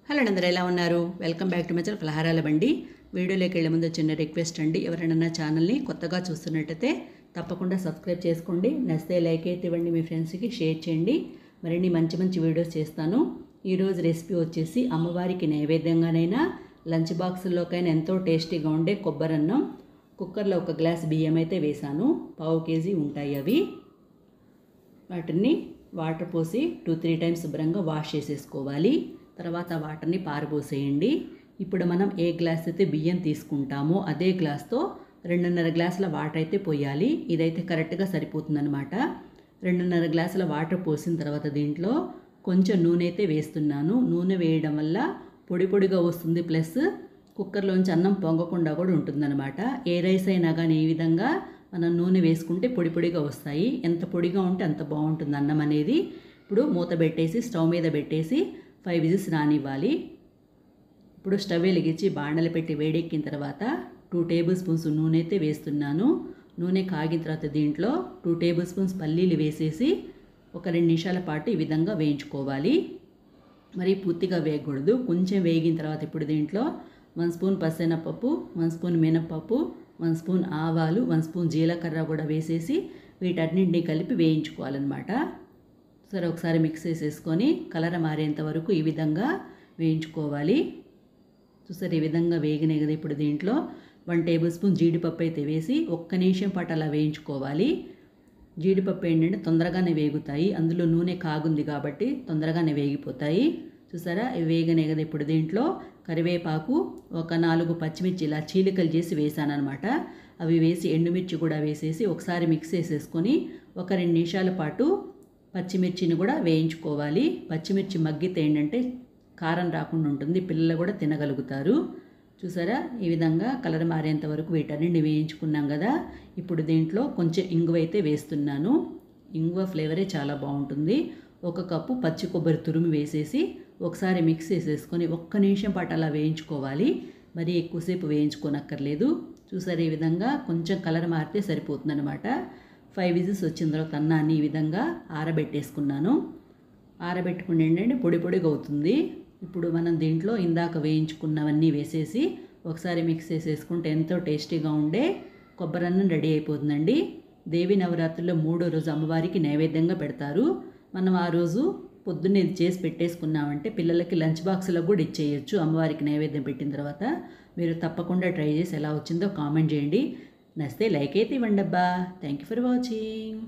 Hello అందరూ ఎలా ఉన్నారు? Welcome back to my channel ఫలహారాల బండి. వీడియోలోకి వెళ్ళే ముందు చిన్న రిక్వెస్ట్ అండి, ఎవరైనా నా ఛానల్ని కొత్తగా చూస్తున్నట్టయితే తప్పకుండా సబ్స్క్రైబ్ చేసుకోండి. నచ్చితే లైక్ అయితే ఇవ్వండి, మీ ఫ్రెండ్స్కి షేర్ చేయండి. మరిన్ని మంచి మంచి వీడియోస్ చేస్తాను. ఈరోజు రెసిపీ వచ్చేసి అమ్మవారికి నైవేద్యంగానైనా లంచ్ బాక్సుల్లోకైనా ఎంతో టేస్టీగా ఉండే కొబ్బరన్నం. కుక్కర్లో ఒక గ్లాస్ బియ్యం అయితే వేసాను, 1/2 కేజీ ఉంటాయి అవి. వాటిని వాటర్ పోసి 2-3 టైమ్స్ శుభ్రంగా వాష్ చేసేసుకోవాలి. తర్వాత వాటర్ని పారబోసేయండి. ఇప్పుడు మనం ఏ గ్లాస్ అయితే బియ్యం తీసుకుంటామో అదే గ్లాస్తో 2.5 గ్లాసుల వాటర్ అయితే పోయాలి. ఇదైతే కరెక్ట్గా సరిపోతుందన్నమాట. 2.5 గ్లాసుల వాటర్ పోసిన తర్వాత దీంట్లో కొంచెం నూనె అయితే వేస్తున్నాను. నూనె వేయడం వల్ల పొడి పొడిగా వస్తుంది, ప్లస్ కుక్కర్లోంచి అన్నం పొంగకుండా కూడా ఉంటుందన్నమాట. ఏ రైస్ అయినా కానీ ఈ విధంగా మనం నూనె వేసుకుంటే పొడి పొడిగా వస్తాయి. ఎంత పొడిగా ఉంటే అంత బాగుంటుంది అన్నం అనేది. ఇప్పుడు మూత పెట్టేసి స్టవ్ మీద పెట్టేసి 5 విజిల్స్ రానివ్వాలి. ఇప్పుడు స్టవ్ వెలిగించి బాండలు పెట్టి వేడెక్కిన తర్వాత 2 టేబుల్ స్పూన్స్ నూనె అయితే వేస్తున్నాను. నూనె కాగిన తర్వాత దీంట్లో 2 టేబుల్ స్పూన్స్ పల్లీలు వేసేసి ఒక 2 నిమిషాల పాటు ఈ విధంగా వేయించుకోవాలి. మరి పూర్తిగా వేయకూడదు. కొంచెం వేగిన తర్వాత ఇప్పుడు దీంట్లో 1 స్పూన్ పచ్చెనపప్పు, 1 స్పూన్ మినపప్పు, 1 స్పూన్ ఆవాలు, 1 స్పూన్ జీలకర్ర కూడా వేసేసి వీటన్నింటినీ కలిపి వేయించుకోవాలన్నమాట. సరే, ఒకసారి మిక్స్ చేసేసుకొని కలర్ మారేంత వరకు ఈ విధంగా వేయించుకోవాలి. చూసారు, ఈ విధంగా వేగినాయి కదా. ఇప్పుడు దీంట్లో 1 టేబుల్ స్పూన్ జీడిపప్పు అయితే వేసి 1 నిమిషం పాటు అలా వేయించుకోవాలి. జీడిపప్పు ఏంటంటే తొందరగానే వేగుతాయి, అందులో నూనె కాగుంది కాబట్టి తొందరగానే వేగిపోతాయి. చూసారా, ఇవి వేగనే కదా. ఇప్పుడు దీంట్లో కరివేపాకు, ఒక 4 పచ్చిమిర్చి ఇలా చీలికలు చేసి వేసానమాట. అవి వేసి ఎండుమిర్చి కూడా వేసేసి ఒకసారి మిక్స్ చేసేసుకొని ఒక 2 నిమిషాల పాటు పచ్చిమిర్చిని కూడా వేయించుకోవాలి. పచ్చిమిర్చి మగ్గితే ఏంటంటే కారం రాకుండా ఉంటుంది, పిల్లలు కూడా తినగలుగుతారు. చూసారా, ఈ విధంగా కలర్ మారేంత వరకు వీటన్నింటిని వేయించుకున్నాం కదా. ఇప్పుడు దీంట్లో కొంచెం ఇంగువ అయితే వేస్తున్నాను. ఇంగువ ఫ్లేవరే చాలా బాగుంటుంది. 1 కప్పు పచ్చి కొబ్బరి తురుము వేసేసి ఒకసారి మిక్స్ చేసేసుకొని 1 నిమిషం పాటు అలా వేయించుకోవాలి. మరి ఎక్కువసేపు వేయించుకోనక్కర్లేదు. చూసారు, ఈ విధంగా కొంచెం కలర్ మారితే సరిపోతుందన్నమాట. 5 విజిల్స్ వచ్చిన తర్వాత అన్నాన్ని ఈ విధంగా ఆరబెట్టేసుకున్నాను. ఆరబెట్టుకుని ఏంటంటే పొడి పొడిగా అవుతుంది. ఇప్పుడు మనం దీంట్లో ఇందాక వేయించుకున్నవన్నీ వేసేసి ఒకసారి మిక్స్ చేసేసుకుంటే ఎంతో టేస్టీగా ఉండే కొబ్బరన్నం రెడీ అయిపోతుందండి. దేవి నవరాత్రుల్లో 3వ రోజు అమ్మవారికి నైవేద్యంగా పెడతారు. మనం ఆ రోజు పొద్దున్నే ఇది చేసి పెట్టేసుకున్నామంటే పిల్లలకి లంచ్ బాక్స్లో కూడా ఇచ్చేయచ్చు. అమ్మవారికి నైవేద్యం పెట్టిన తర్వాత మీరు తప్పకుండా ట్రై చేసి ఎలా వచ్చిందో కామెంట్ చేయండి. నచ్చితే లైక్ అయితే ఇవ్వండి అబ్బా. Thank you for watching.